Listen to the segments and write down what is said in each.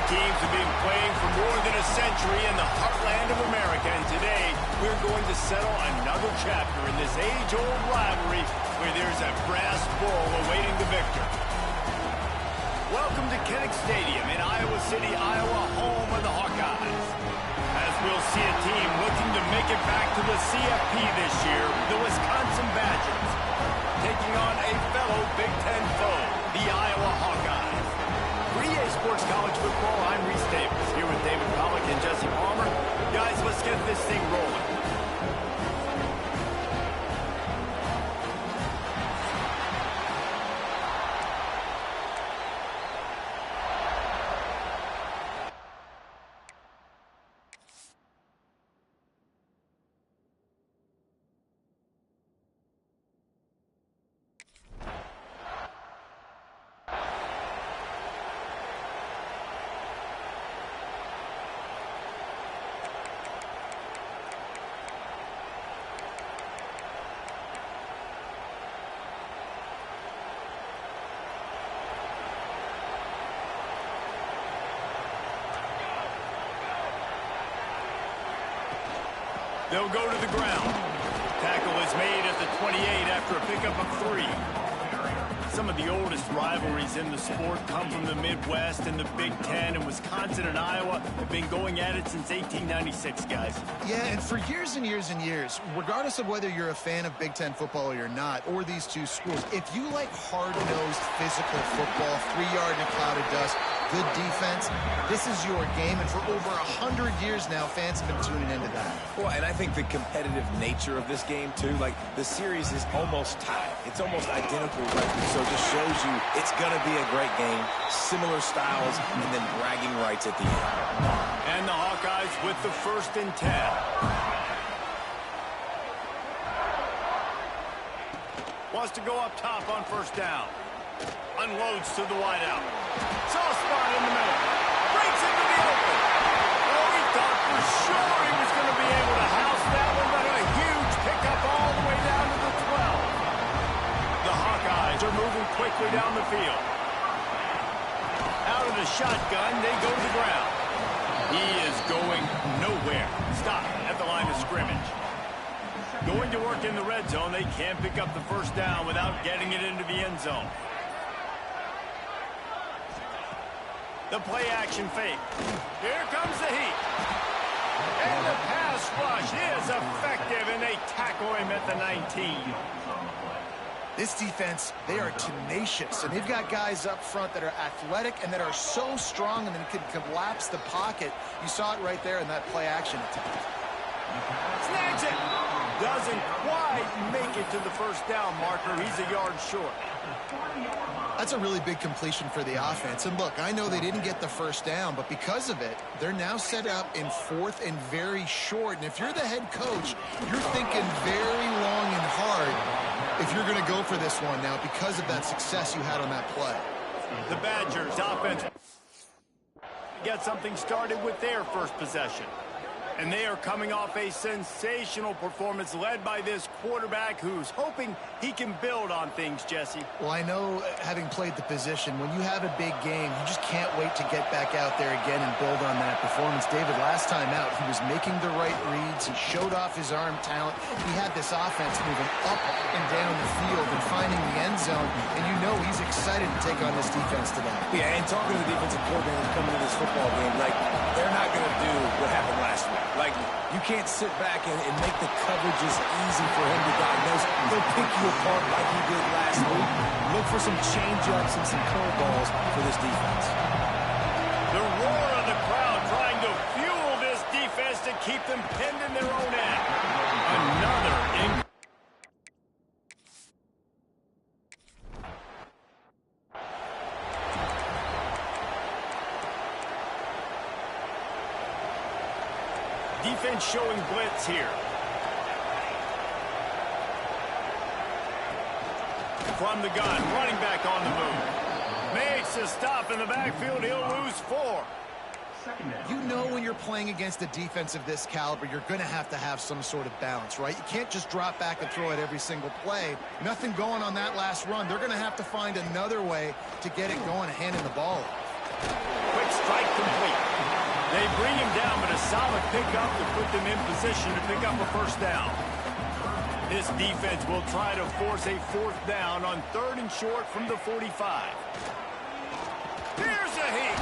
teams have been playing for more than a century in the heartland of America, and today we're going to settle another chapter in this age-old rivalry where there's a brass bull awaiting the victor. Welcome to Kinnick Stadium in Iowa City, Iowa, home of the Hawkeyes. As we'll see a team looking to make it back to the CFP this year, the Wisconsin Badgers, taking on a fellow Big Ten foe, the Iowa Hawkeyes. For EA Sports College Football, I'm Reese Davis, here with David Pollack and Jesse Palmer. Guys, let's get this thing rolling. They'll go to the ground. Tackle is made at the 28 after a pickup of 3. Some of the oldest rivalries in the sport come from the Midwest, and the Big Ten, and Wisconsin and Iowa have been going at it since 1896, guys. Yeah, and for years and years and years, regardless of whether you're a fan of Big Ten football or you're not, or these two schools, if you like hard-nosed physical football, 3-yard in a cloud of dust, good defense, this is your game, and for over 100 years now, fans have been tuning into that. Well, and I think the competitive nature of this game, too, like, the series is almost tied. It's almost identical records, so it just shows you it's going to be a great game, similar styles, and then bragging rights at the end. And the Hawkeyes with the 1st and 10. Wants to go up top on 1st down. Unloads to the wideout. Soft spot in the middle. Breaks into the open. Oh, he thought for sure he was going to be able to house that one, but a huge pickup all the way down to the 12. The Hawkeyes are moving quickly down the field. Out of the shotgun, they go to the ground. He is going nowhere. Stop at the line of scrimmage. Going to work in the red zone. They can't pick up the 1st down without getting it into the end zone. The play-action fake. Here comes the heat. And the pass rush is effective, and they tackle him at the 19. This defense, they are tenacious, and they've got guys up front that are athletic and that are so strong and then can collapse the pocket. You saw it right there in that play-action attempt. Snags it. Doesn't quite make it to the 1st down marker. He's a yard short. That's a really big completion for the offense. And look, I know they didn't get the 1st down, but because of it, they're now set up in 4th and very short. And if you're the head coach, you're thinking very long and hard if you're going to go for this one now because of that success you had on that play. The Badgers offense get something started with their 1st possession. And they are coming off a sensational performance led by this quarterback who's hoping he can build on things, Jesse. Well, I know, having played the position, when you have a big game, you just can't wait to get back out there again and build on that performance. David, last time out, he was making the right reads. He showed off his arm talent. He had this offense moving up and down the field and finding the end zone. And you know he's excited to take on this defense today. Yeah, and talking to the defensive coordinator coming into this football game, like, they're not going to do what happened last week. Like, you can't sit back and make the coverages easy for him to diagnose. He'll pick you apart like he did last week. Look for some change-ups and some curveballs for this defense. The roar of the crowd trying to fuel this defense to keep them pinned in their own end. Another defense showing blitz here. From the gun, running back on the move. Makes a stop in the backfield. He'll lose 4. You know when you're playing against a defense of this caliber, you're going to have some sort of balance, right? You can't just drop back and throw it every single play. Nothing going on that last run. They're going to have to find another way to get it going, handing the ball off. Quick strike complete. solid pickup to put them in position to pick up a first down. This defense will try to force a fourth down on 3rd and short from the 45. Here's a heat.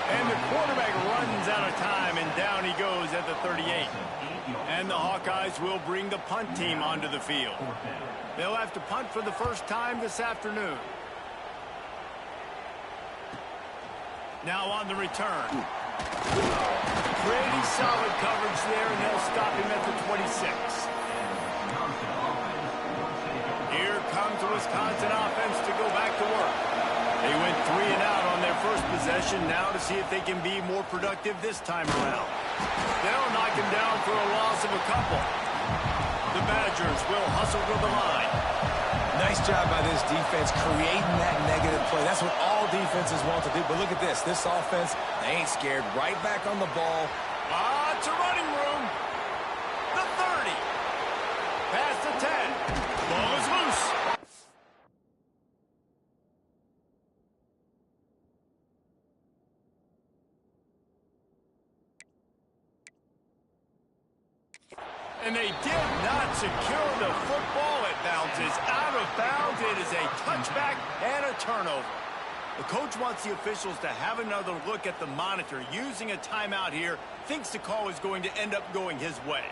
And the quarterback runs out of time, and down he goes at the 38. And the Hawkeyes will bring the punt team onto the field. They'll have to punt for the first time this afternoon. Now on the return. Pretty solid coverage there, and they'll stop him at the 26. Here comes the Wisconsin offense to go back to work. They went 3 and out on their first possession, now to see if they can be more productive this time around. They'll knock him down for a loss of a couple. The Badgers will hustle to the line. Nice job by this defense creating that negative play. That's what all defenses want to do. But look at this. This offense, they ain't scared. Right back on the ball. Lots of running room. The 30. Past the 10. Ball is loose. And they did not secure the football. It bounces out of bounds. It is a touchback and a turnover. The coach wants the officials to have another look at the monitor. Using a timeout here, thinks the call is going to end up going his way.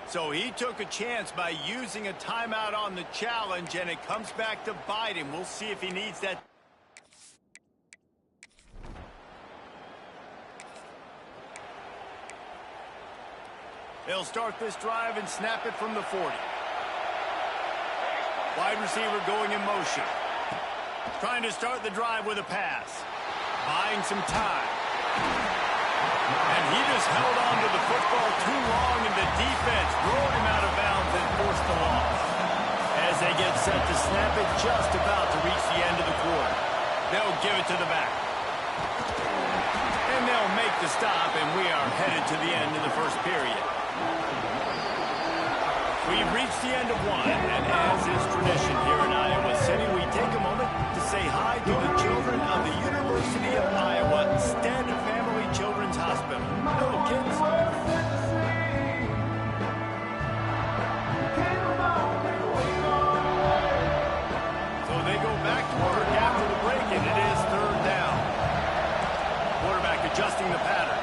So he took a chance by using a timeout on the challenge, and it comes back to bite him. We'll see if he needs that. They'll start this drive and snap it from the 40. Wide receiver going in motion. Trying to start the drive with a pass. Buying some time. And he just held on to the football too long, and the defense rolled him out of bounds and forced the loss. As they get set to snap it, just about to reach the end of the quarter. They'll give it to the back. And they'll make the stop, and we are headed to the end of the first period. We've reached the end of one, and as is tradition here in Iowa City, we take a moment to say hi to the children of the University of Iowa Stead Family Children's Hospital. Hello, kids. So they go back to work after the break, and it is 3rd down. Quarterback adjusting the pattern.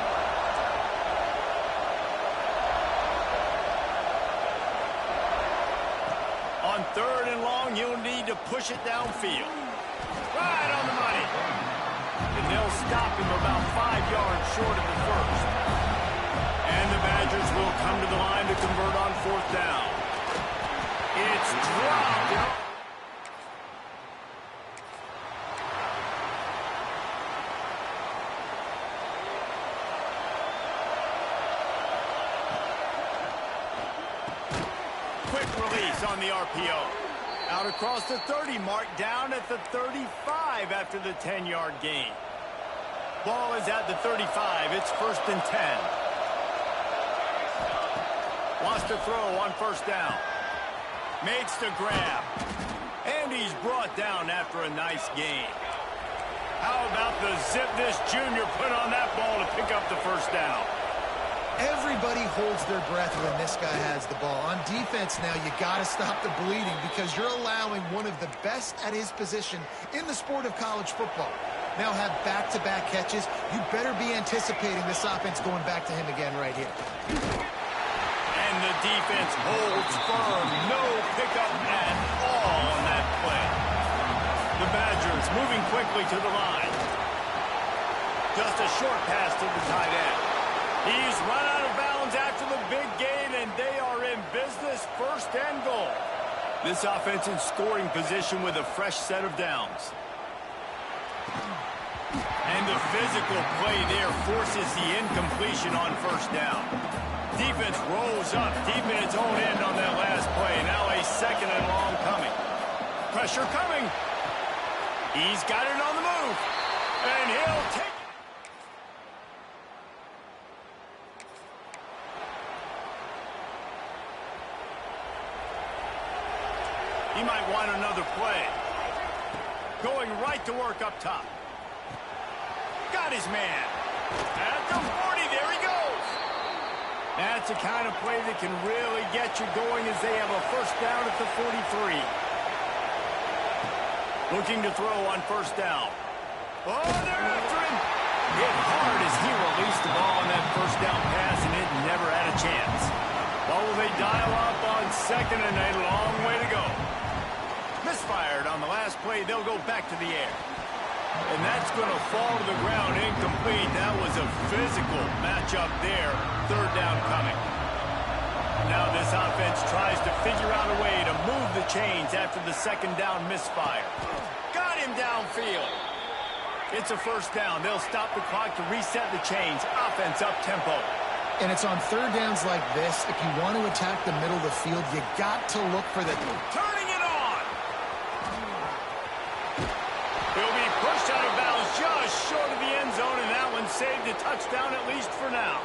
On 3rd and long, you'll need to push it downfield. Right on the money. And they'll stop him about 5 yards short of the first. And the Badgers will come to the line to convert on 4th down. It's dropped. Quick release on the RPO. Out across the 30 mark, down at the 35 after the 10-yard gain. Ball is at the 35. It's 1st and 10. Wants to throw on 1st down. Makes the grab. And he's brought down after a nice gain. How about the zip this junior put on that ball to pick up the 1st down? Everybody holds their breath when this guy has the ball. On defense now, you got to stop the bleeding because you're allowing one of the best at his position in the sport of college football. Now have back-to-back catches. You better be anticipating this offense going back to him again right here. And the defense holds firm. No pickup at all on that play. The Badgers moving quickly to the line. Just a short pass to the tight end. He's run out of bounds after the big gain, and they are in business, 1st and goal. This offense in scoring position with a fresh set of downs. And the physical play there forces the incompletion on 1st down. Defense rolls up deep in its own end on that last play. Now a 2nd and long coming. Pressure coming. He's got it on the move. And he'll take it. He might want another play. Going right to work up top. Got his man. At the 40, there he goes. That's the kind of play that can really get you going as they have a first down at the 43. Looking to throw on first down. Oh, they're after him. Hit hard as he released the ball on that first down pass, and it never had a chance. Well, will they dial up on second and a long way to go? Misfired on the last play. They'll go back to the air. And that's going to fall to the ground incomplete. That was a physical matchup there. Third down coming. Now this offense tries to figure out a way to move the chains after the second down misfire. Got him downfield. It's a first down. They'll stop the clock to reset the chains. Offense up tempo. And it's on third downs like this. If you want to attack the middle of the field, you got to look for the... Turning it on. He'll be pushed out of bounds just short of the end zone, and that one saved a touchdown at least for now.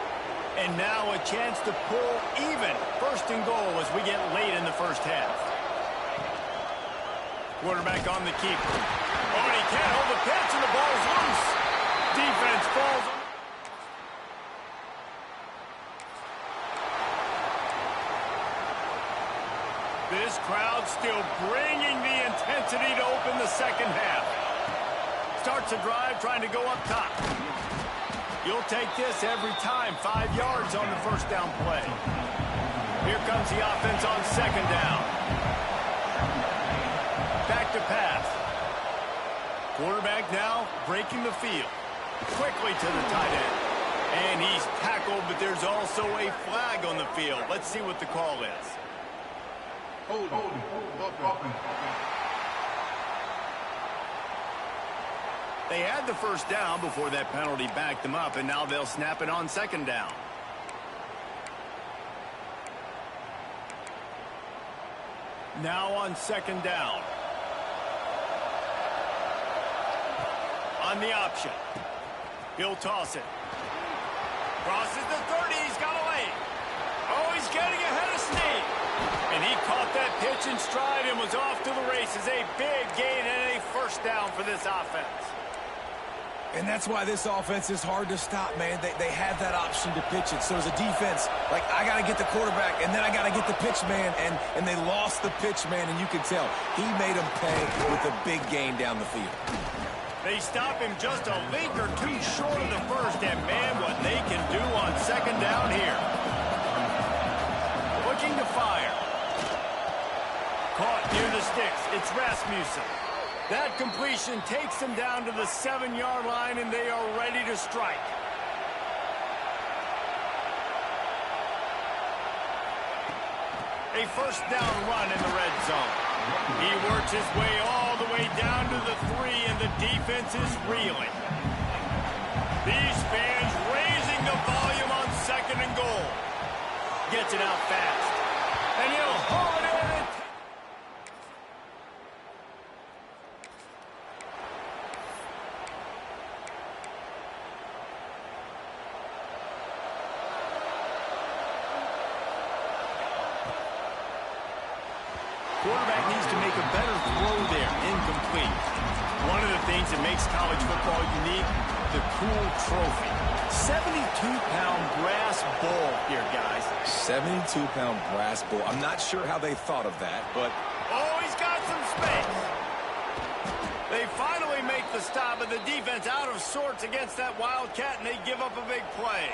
And now a chance to pull even first and goal as we get late in the first half. Quarterback on the keeper. Oh, and he can't hold the pitch, and the ball's loose. Defense falls. This crowd still bringing the intensity to open the second half. Starts a drive trying to go up top. You'll take this every time. 5 yards on the first down play. Here comes the offense on second down. Back to pass. Quarterback now breaking the field. Quickly to the tight end. And he's tackled, but there's also a flag on the field. Let's see what the call is. They had the first down before that penalty backed them up, and now they'll snap it on second down. Now on second down. On the option. He'll toss it. Crosses the 30. He's got a lane. Oh, he's getting ahead of Snead. And he caught that pitch in stride and was off to the races. A big gain and a first down for this offense. And that's why this offense is hard to stop, man. They have that option to pitch it. So as a defense, like, I got to get the quarterback, and then I got to get the pitch man, and they lost the pitch man, and you can tell he made them pay with a big gain down the field. They stop him just a link or two short of the first, and man, what they can do on second down here. Looking to fire. Caught near the sticks. It's Rasmussen. That completion takes them down to the 7-yard line, and they are ready to strike. A first down run in the red zone. He works his way all the way down to the 3, and the defense is reeling. These fans raising the volume on second and goal. Gets it out fast. And he'll haul it in. Quarterback needs to make a better throw there. Incomplete. One of the things that makes college football unique, the cool trophy. 72-pound brass ball here, guys. 72-pound brass ball. I'm not sure how they thought of that, but... Oh, he's got some space. They finally make the stop, and the defense out of sorts against that Wildcat, and they give up a big play.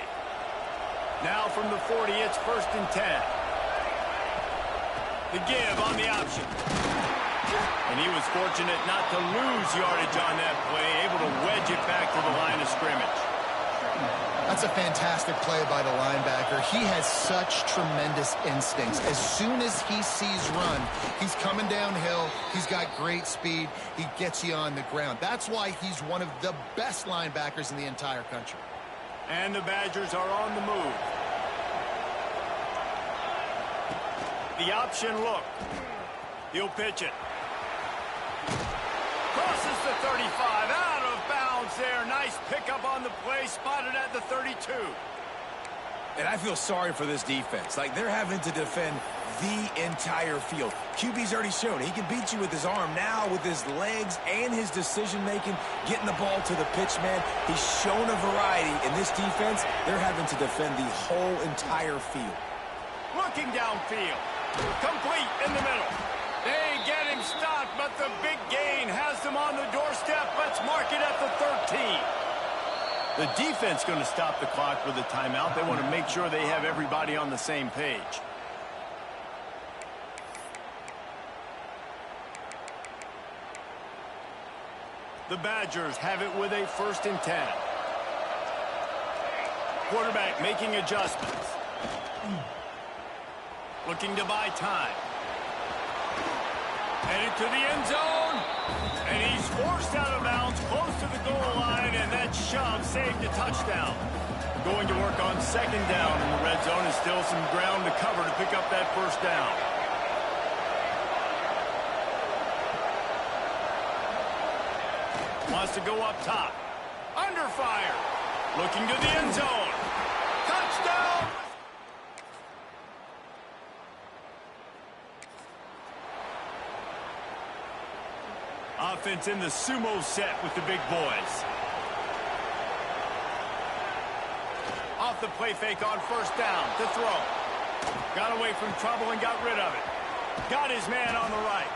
Now from the 40, it's first and 10. The give on the option. And he was fortunate not to lose yardage on that play, able to wedge it back to the line of scrimmage. That's a fantastic play by the linebacker. He has such tremendous instincts. As soon as he sees run, he's coming downhill. He's got great speed. He gets you on the ground. That's why he's one of the best linebackers in the entire country. And the Badgers are on the move. The option look. He'll pitch it. Crosses the 35. Out of bounds there. Nice pickup on the play. Spotted at the 32. And I feel sorry for this defense. Like, they're having to defend the entire field. QB's already shown he can beat you with his arm. Now with his legs and his decision-making, getting the ball to the pitch, man, he's shown a variety. In this defense, they're having to defend the whole entire field. Looking downfield. Complete in the middle. They get him stopped, but the big gain has them on the doorstep. Let's mark it at the 13. The defense going to stop the clock with a timeout. They want to make sure they have everybody on the same page. The Badgers have it with a 1st and 10. Quarterback making adjustments. Looking to buy time. Headed to the end zone. And he's forced out of bounds close to the goal line, and that shove saved a touchdown. Going to work on 2nd down in the red zone, and still some ground to cover to pick up that 1st down. Wants to go up top. Under fire. Looking to the end zone. Touchdown! Offense in the sumo set with the big boys. Off the play fake on 1st down to throw. Got away from trouble and got rid of it. Got his man on the right.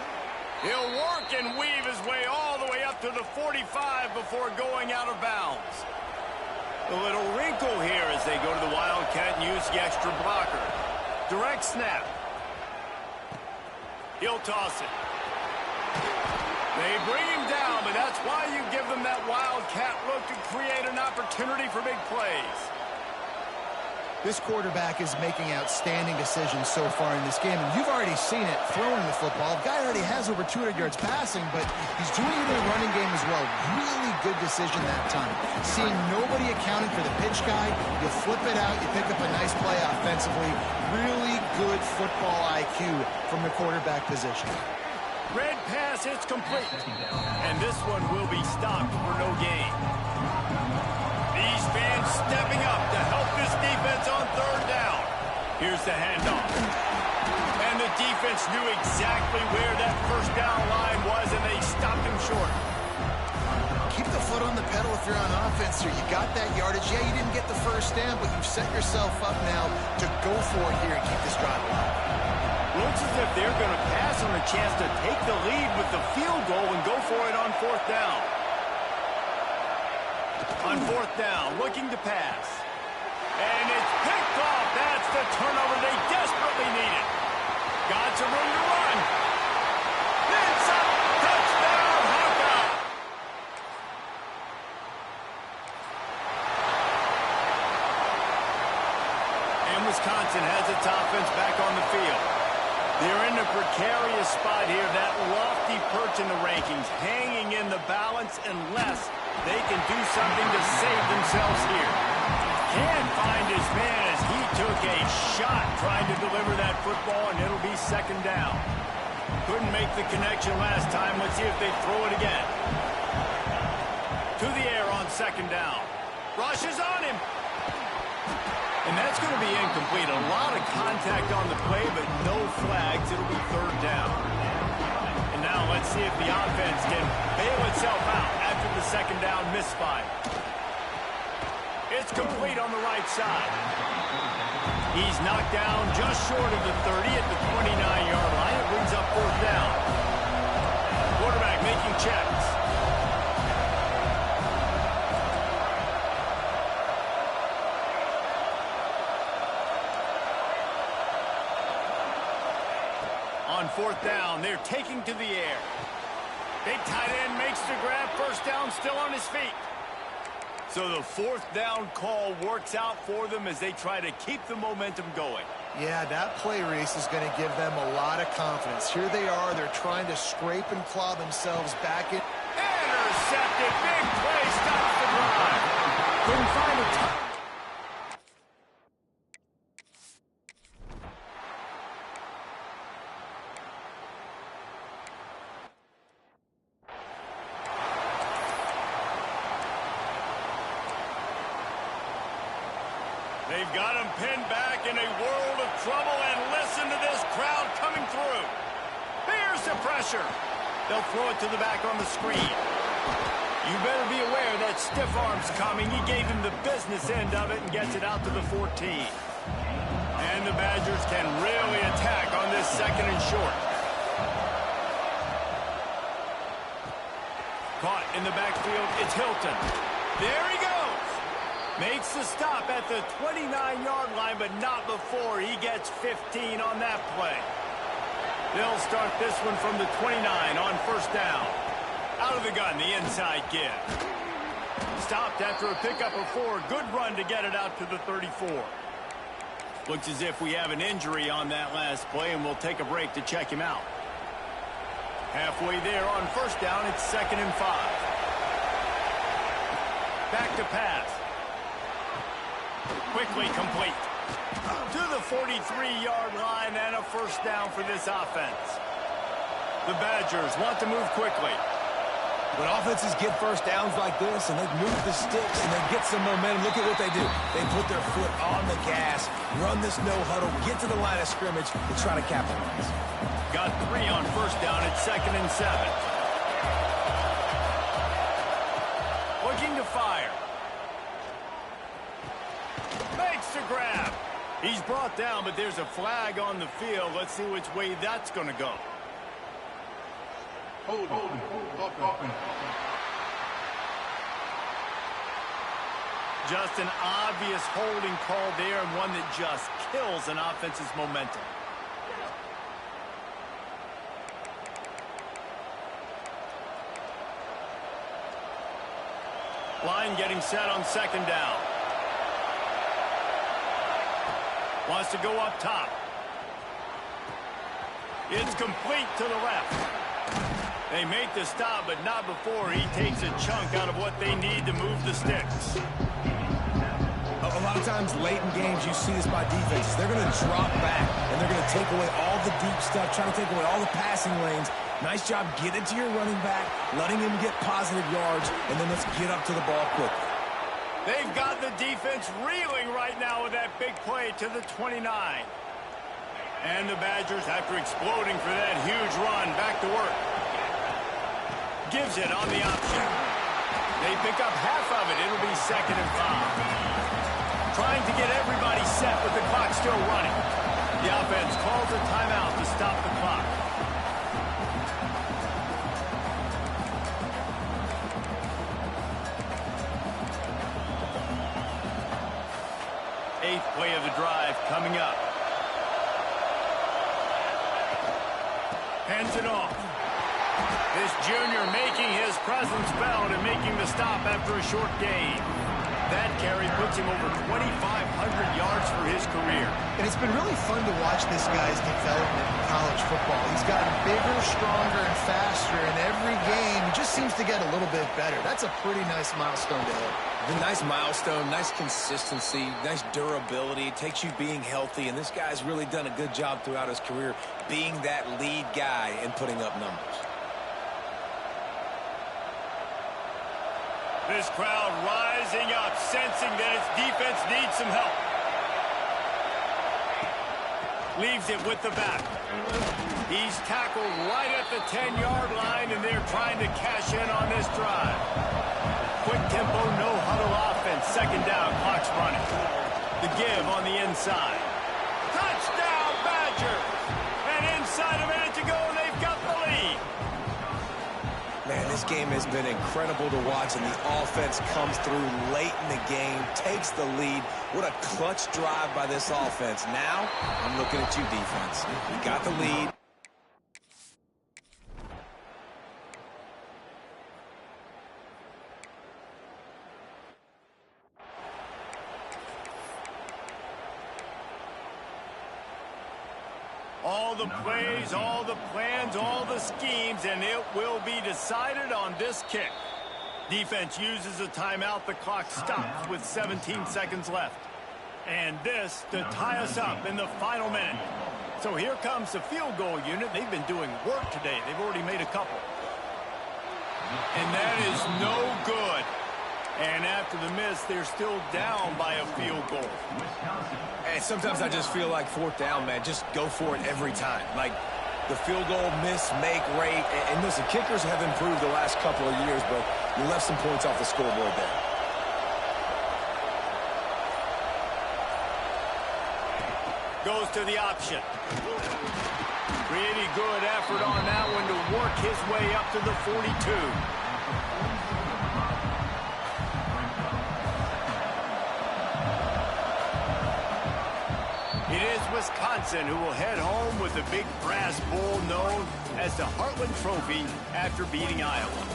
He'll work and weave his way all the way up to the 45 before going out of bounds. A little wrinkle here as they go to the Wildcat and use the extra blocker. Direct snap. He'll toss it. They bring him down, but that's why you give them that Wildcat look to create an opportunity for big plays. This quarterback is making outstanding decisions so far in this game, and you've already seen it throwing the football. The guy already has over 200 yards passing, but he's doing it in the running game as well. Really good decision that time. Seeing nobody accounting for the pitch guy, you flip it out, you pick up a nice play offensively. Really good football IQ from the quarterback position. Red pass, it's complete. And this one will be stopped for no gain. These fans stepping up to help this defense on 3rd down. Here's the handoff. And the defense knew exactly where that 1st down line was, and they stopped him short. Keep the foot on the pedal if you're on offense here. You got that yardage. Yeah, you didn't get the 1st down, but you've set yourself up now to go for it here and keep this drive alive. Looks as if they're going to pass on a chance to take the lead with the field goal and go for it on 4th down. On 4th down, looking to pass. And it's picked off. That's the turnover they desperately needed. Got some room to run. Inside. Touchdown, Hawkeye. And Wisconsin has its offense back on the field. They're in a precarious spot here, that lofty perch in the rankings, hanging in the balance unless they can do something to save themselves here. Can't find his man as he took a shot trying to deliver that football, and it'll be 2nd down. Couldn't make the connection last time. Let's see if they throw it again. To the air on 2nd down. Rushes on him. And that's going to be incomplete. A lot of contact on the play, but no flags. It'll be 3rd down. And now let's see if the offense can bail itself out after the 2nd down misfire. It's complete on the right side. He's knocked down just short of the 30 at the 29-yard line. It brings up 4th down. Quarterback making checks. On 4th down, they're taking to the air. Big tight end makes the grab. 1st down, still on his feet. So the 4th down call works out for them as they try to keep the momentum going. Yeah, that play, Reese, is going to give them a lot of confidence. Here they are. They're trying to scrape and claw themselves back in. Intercepted. Big play. Stops the drive. Couldn't find a time. They've got him pinned back in a world of trouble, and listen to this crowd coming through. Here's the pressure. They'll throw it to the back on the screen. You better be aware that stiff arm's coming. He gave him the business end of it and gets it out to the 14. And the Badgers can really attack on this second and short. Caught in the backfield, it's Hilton. There he goes. Makes the stop at the 29-yard line, but not before he gets 15 on that play. They'll start this one from the 29 on first down. Out of the gun, the inside give. Stopped after a pickup of 4. Good run to get it out to the 34. Looks as if we have an injury on that last play, and we'll take a break to check him out. Halfway there on first down, it's 2nd and 5. Back to pass. Quickly complete. To the 43-yard line and a first down for this offense. The Badgers want to move quickly. When offenses get first downs like this and they move the sticks and they get some momentum, look at what they do. They put their foot on the gas, run this no-huddle, get to the line of scrimmage, and try to capitalize. Got 3 on first down at 2nd and 7. Looking to fire. Makes the grab. He's brought down, but there's a flag on the field. Let's see which way that's going to go. Hold. Just an obvious holding call there, and one that just kills an offense's momentum. Line getting set on 2nd down. Wants to go up top. It's complete to the left. They make the stop, but not before he takes a chunk out of what they need to move the sticks. A lot of times late in games, you see this by defenses. They're going to drop back, and they're going to take away all the deep stuff, trying to take away all the passing lanes. Nice job getting to your running back, letting him get positive yards, and then let's get up to the ball quickly. They've got the defense reeling right now with that big play to the 29. And the Badgers, after exploding for that huge run, back to work. Gives it on the option. They pick up half of it. It'll be 2nd and 5. Trying to get everybody set with the clock still running. The offense calls a timeout to stop the clock. Eighth play of the drive coming up. Hands it off. This junior making his presence felt and making the stop after a short gain. That carry puts him over 2,500 yards for his career. And it's been really fun to watch this guy's development in college football. He's gotten bigger, stronger, and faster in every game. He just seems to get a little bit better. That's a pretty nice milestone to hit. The nice milestone, nice consistency, nice durability. It takes you being healthy, and this guy's really done a good job throughout his career being that lead guy and putting up numbers. This crowd rising up, sensing that its defense needs some help. Leaves it with the back. He's tackled right at the 10-yard line, and they're trying to cash in on this drive. Quick tempo, no-huddle offense. 2nd down, clock's running. The give on the inside. Touchdown, Badgers! And inside a minute to go, and they've got the lead. Man, this game has been incredible to watch, and the offense comes through late in the game, takes the lead. What a clutch drive by this offense. Now, I'm looking at you, defense. You got the lead. All the plays, all the plans, all the schemes, and it will be decided on this kick. Defense uses a timeout. The clock stops with 17 seconds left. And this to tie us up in the final minute. So here comes the field goal unit. They've been doing work today. They've already made a couple. And that is no good. And after the miss, they're still down by a field goal. And sometimes I just feel like fourth down, man, just go for it every time. Like the field goal miss, make rate. And listen, kickers have improved the last couple of years, but you left some points off the scoreboard there. Goes to the option. Pretty good effort on that one to work his way up to the 42. It is Wisconsin who will head home with the big brass bowl known as the Heartland Trophy after beating Iowa.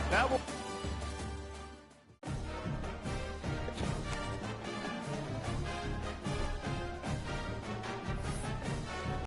That will